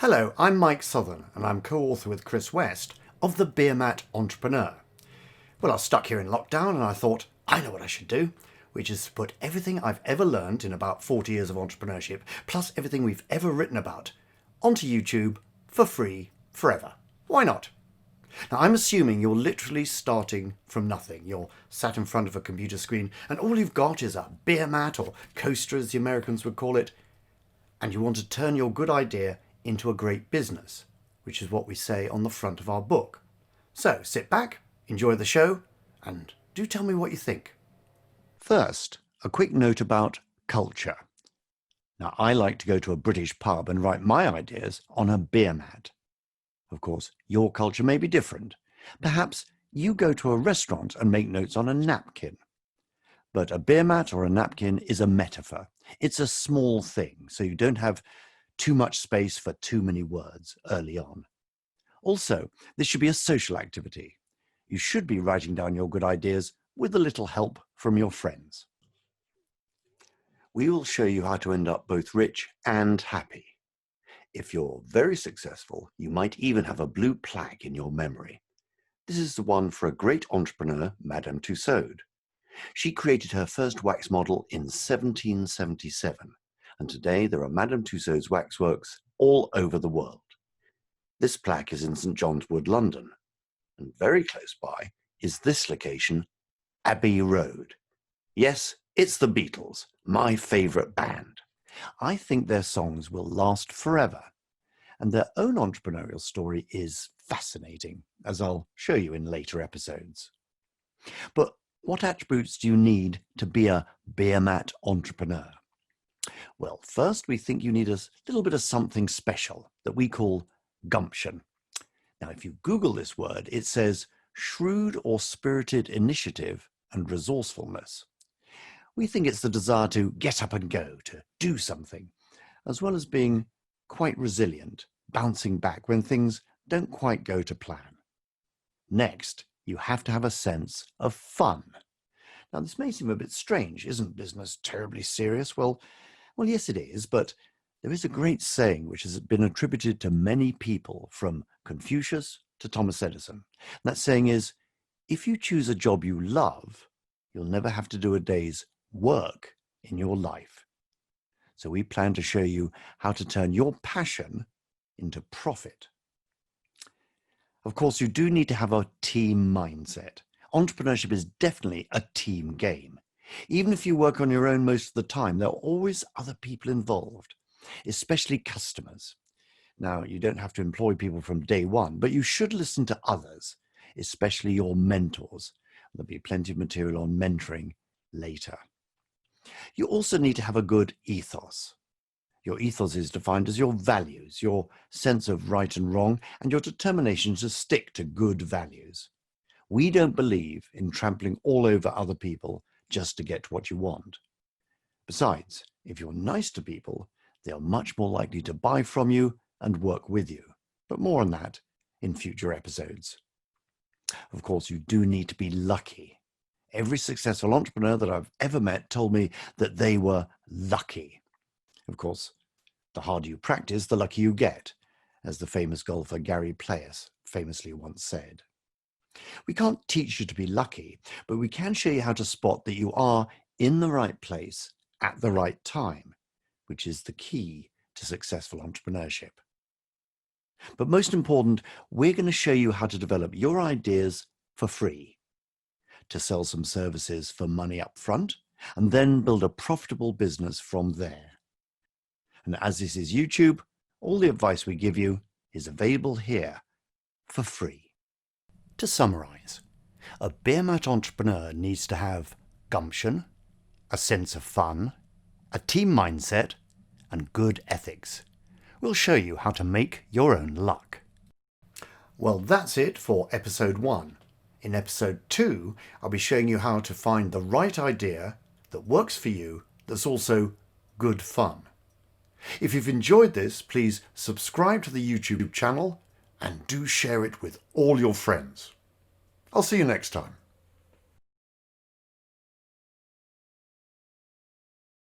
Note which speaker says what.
Speaker 1: Hello, I'm Mike Southern and I'm co-author with Chris West of the Beermat Entrepreneur. Well, I was stuck here in lockdown and I thought, I know what I should do, which is to put everything I've ever learned in about 40 years of entrepreneurship, plus everything we've ever written about, onto YouTube for free forever. Why not? Now, I'm assuming you're literally starting from nothing. You're sat in front of a computer screen and all you've got is a beer mat, or coaster as the Americans would call it, and you want to turn your good idea into a great business, which is what we say on the front of our book. So sit back, enjoy the show, and do tell me what you think. First, a quick note about culture. Now, I like to go to a British pub and write my ideas on a beer mat. Of course, your culture may be different. Perhaps you go to a restaurant and make notes on a napkin. But a beer mat or a napkin is a metaphor. It's a small thing, so you don't have too much space for too many words early on. Also, this should be a social activity. You should be writing down your good ideas with a little help from your friends. We will show you how to end up both rich and happy. If you're very successful, you might even have a blue plaque in your memory. This is the one for a great entrepreneur, Madame Tussaud. She created her first wax model in 1777, and today there are Madame Tussauds waxworks all over the world. This plaque is in St. John's Wood, London, and very close by is this location, Abbey Road. Yes, it's the Beatles, my favourite band. I think their songs will last forever, and their own entrepreneurial story is fascinating, as I'll show you in later episodes. But what attributes do you need to be a Beermat entrepreneur? Well, first we think you need a little bit of something special that we call gumption. Now, if you Google this word, it says shrewd or spirited initiative and resourcefulness. We think it's the desire to get up and go, to do something, as well as being quite resilient, bouncing back when things don't quite go to plan. Next, you have to have a sense of fun. Now, this may seem a bit strange. Isn't business terribly serious? Well, yes, it is, but there is a great saying which has been attributed to many people, from Confucius to Thomas Edison. And that saying is, if you choose a job you love, you'll never have to do a day's work in your life. So we plan to show you how to turn your passion into profit. Of course, you do need to have a team mindset. Entrepreneurship is definitely a team game. Even if you work on your own most of the time, there are always other people involved, especially customers. Now, you don't have to employ people from day one, but you should listen to others, especially your mentors. There'll be plenty of material on mentoring later. You also need to have a good ethos. Your ethos is defined as your values, your sense of right and wrong, and your determination to stick to good values. We don't believe in trampling all over other people just to get what you want. Besides, if you're nice to people, they are much more likely to buy from you and work with you. But more on that in future episodes. Of course, you do need to be lucky. Every successful entrepreneur that I've ever met told me that they were lucky. Of course, the harder you practice, the luckier you get, as the famous golfer Gary Players famously once said. We can't teach you to be lucky, but we can show you how to spot that you are in the right place at the right time, which is the key to successful entrepreneurship. But most important, we're going to show you how to develop your ideas for free, to sell some services for money up front, and then build a profitable business from there. And as this is YouTube, all the advice we give you is available here for free. To summarize, a Beermat entrepreneur needs to have gumption, a sense of fun, a team mindset, and good ethics. We'll show you how to make your own luck. Well, that's it for episode 1. In episode 2, I'll be showing you how to find the right idea that works for you, that's also good fun. If you've enjoyed this, please subscribe to the YouTube channel and do share it with all your friends. I'll see you next time.